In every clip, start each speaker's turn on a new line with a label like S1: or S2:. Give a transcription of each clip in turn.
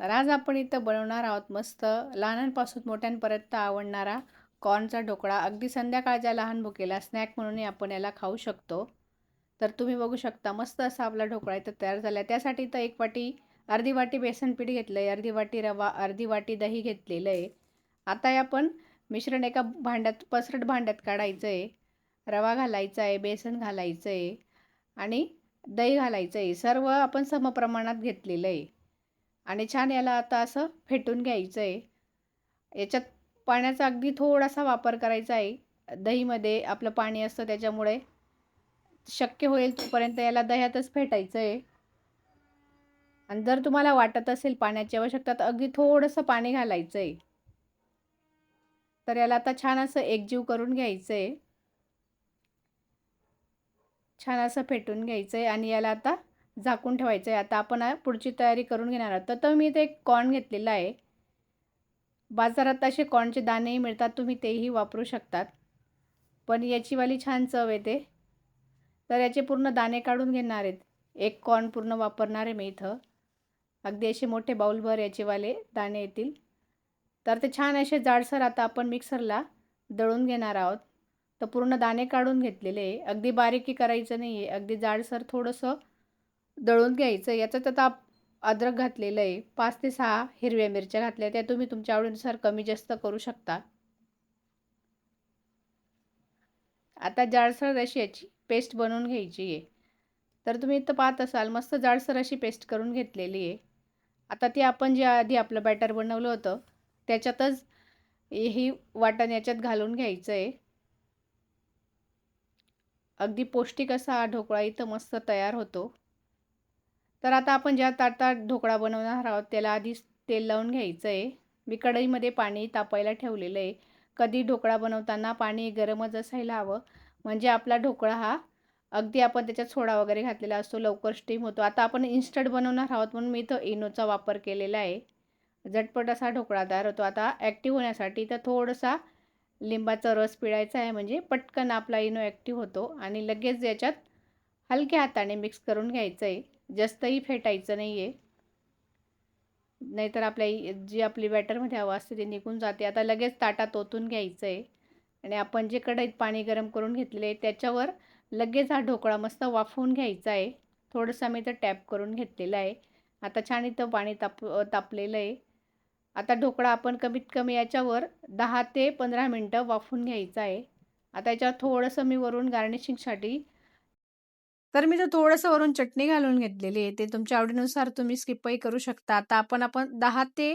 S1: तर आज आपण इथं बनवणार आहोत मस्त लहानांपासून मोठ्यांपर्यंत आवडणारा कॉर्नचा ढोकळा. अगदी संध्याकाळच्या लहान भुकेला स्नॅक म्हणूनही आपण याला खाऊ शकतो. तर तुम्ही बघू शकता मस्त असा आपला ढोकळा इथं तयार झाला आहे. त्यासाठी तर अर्धी वाटी बेसन पीठ घेतलं आहे, अर्धी वाटी रवा, अर्धी वाटी दही घेतलेलं आहे. आता हे आपण मिश्रण एका भांड्यात पसरट भांड्यात काढायचं आहे. रवा घालायचा आहे, बेसन घालायचं आहे आणि दही घालायचं आहे. सर्व आपण समप्रमाणात घेतलेलं आहे. आणि छान याला आता असं फेटून घ्यायचं आहे. याच्यात पाण्याचा अगदी थोडासा वापर करायचा आहे. दहीमध्ये आपलं पाणी असतं त्याच्यामुळे शक्य होईल तोपर्यंत याला दह्यातच फेटायचं आहे. आणि जर तुम्हाला वाटत असेल पाण्याची आवश्यकता तर अगदी थोडंसं पाणी घालायचं आहे. तर याला आता छान असं एकजीव करून घ्यायचं आहे. छान असं फेटून घ्यायचं आहे आणि याला आता झाकून ठेवायचं आहे. आता आपण पुढची तयारी करून घेणार आहोत. तर मी इथे एक कॉर्न घेतलेला आहे. बाजारात असे कॉर्नचे दाणेही मिळतात, तुम्ही तेही वापरू शकतात. पण याचीवाली छान चव येते. तर याचे पूर्ण दाणे काढून घेणार आहेत. एक कॉर्न पूर्ण वापरणार आहे मी इथं. अगदी असे मोठे बाउलभर याचेवाले दाणे येतील. तर ते छान असे जाडसर आता आपण मिक्सरला दळून घेणार आहोत. तर पूर्ण दाणे काढून घेतलेले आहे. अगदी बारीकी करायचं नाही आहे. अगदी जाडसर थोडंसं दळून घ्यायचं. याच्यात आता अद्रक घातलेलं आहे. 5 ते 6 हिरव्या मिरच्या घातल्या. त्या तुम्ही तुमच्या आवडीनुसार कमी जास्त करू शकता. आता जाडसर अशी याची पेस्ट बनवून घ्यायची आहे. तर तुम्ही इथं पाहत असाल मस्त जाडसर अशी पेस्ट करून घेतलेली आहे. आता ती आपण जे आधी आपलं बॅटर बनवलं होतं त्याच्यातच ही वाटण याच्यात घालून घ्यायचं आहे. अगदी पौष्टिक असा हा ढोकळा इथं मस्त तयार होतो. तर आता आपण ज्या ताटात ढोकळा बनवणार आहोत त्याला आधीच तेल लावून घ्यायचं आहे. मी कढईमध्ये पाणी तापायला ठेवलेलं आहे. कधी ढोकळा बनवताना पाणी गरमच असायला हवं, म्हणजे आपला ढोकळा हा अगदी आपण त्याच्यात सोडा वगैरे घातलेला असतो, लवकर स्टीम होतो. आता आपण इन्स्टंट बनवणार आहोत म्हणून मी इथं इनोचा वापर केलेला आहे. झटपट असा ढोकळा तयार होतो. आता ॲक्टिव्ह होण्यासाठी तर थोडासा लिंबाचा रस पिळायचा आहे, म्हणजे पटकन आपला इनो ॲक्टिव्ह होतो आणि लगेच याच्यात हलक्या हाताने मिक्स करून घ्यायचं आहे. जास्तही फेटायचं नाही आहे, नाहीतर जी आपली बॅटरमध्ये हवा असते ती निघून जाते. आता लगेच ताटात ओतून घ्यायचं आहे आणि आपण जे कढईत पाणी गरम करून घेतलेले आहे त्याच्यावर लगेच हा ढोकळा मस्त वाफवून घ्यायचा आहे. थोडंसं मी इथं टॅप करून घेतलेलं आहे. आता छान इथं पाणी तापलेलं आहे. आता ढोकळा आपण कमीत कमी याच्यावर 10 ते 15 मिनटं वाफवून घ्यायचा आहे. आता याच्यावर थोडंसं मी वरून गार्निशिंगसाठी तर मी तर थोडंसं वरून चटणी घालून घेतलेली आहे. ते तुमच्या आवडीनुसार तुम्ही स्किपही करू शकता. आता आपण 10 ते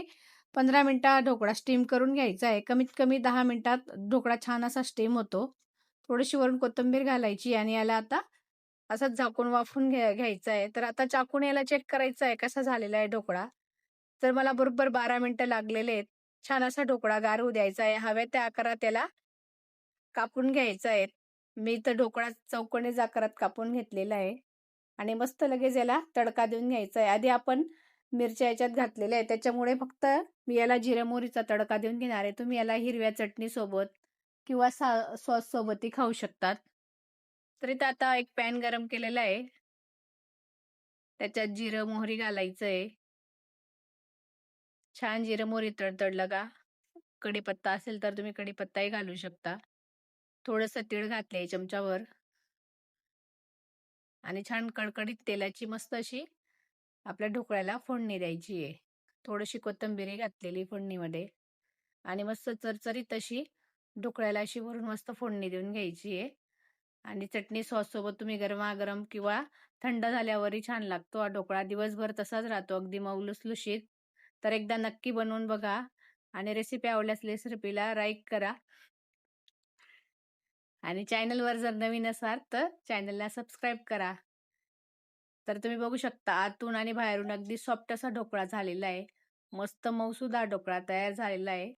S1: 15 मिनिटं ढोकळा स्टीम करून घ्यायचा आहे. कमीत कमी 10 मिनिटात ढोकळा छान असा स्टीम होतो. थोडीशी वरून कोथिंबीर घालायची आणि याला आता असंच झाकून वाफवून घ्यायचं आहे. तर आता चाकून याला चेक करायचं आहे कसा झालेला आहे ढोकळा. तर मला बरोबर 12 मिनिटं लागलेले आहेत. छान असा ढोकळा गार होऊ द्यायचा आहे. हव्या त्या आकारात त्याला कापून घ्यायचा आहे. मी इथं ढोकळा चौकोनीच आकारात कापून घेतलेला आहे आणि मस्त लगेच याला तडका देऊन घ्यायचा आहे. आधी आपण मिरच्या याच्यात घातलेल्या आहे त्याच्यामुळे फक्त मी याला जिरे मोहरीचा तडका देऊन घेणार आहे. तुम्ही याला हिरव्या चटणीसोबत किंवा सॉससोबतही खाऊ शकतात. तर इथं आता एक पॅन गरम केलेला आहे. त्याच्यात जिरं मोहरी घालायचं आहे. छान जिरं मोहरी तडतडलं का कढीपत्ता असेल तर तुम्ही कढीपत्ताही घालू शकता. थोडंसं तीळ घातलंय चमचाभर आणि छान कडकडीत तेलाची मस्त अशी आपल्या ढोकळ्याला फोडणी द्यायची आहे. थोडीशी कोथिंबीर घातलेली फोडणीमध्ये आणि मस्त चरचरीत अशी ढोकळ्याला अशी वरून मस्त फोडणी देऊन घ्यायची आहे. आणि चटणी सॉससोबत तुम्ही गरमागरम किंवा थंड झाल्यावरही छान लागतो. हा ढोकळा दिवसभर तसाच राहतो अगदी मऊ लुसलुशीत. तर एकदा नक्की बनवून बघा आणि रेसिपी आवडल्यास रेसिपीला लाईक करा आणि चॅनलवर जर नवीन असाल तर चॅनलला सबस्क्राईब करा. तर तुम्ही बघू शकता आतून आणि बाहेरून अगदी सॉफ्ट असा ढोकळा झालेला आहे. मस्त मऊसूद हा ढोकळा तयार झालेला आहे.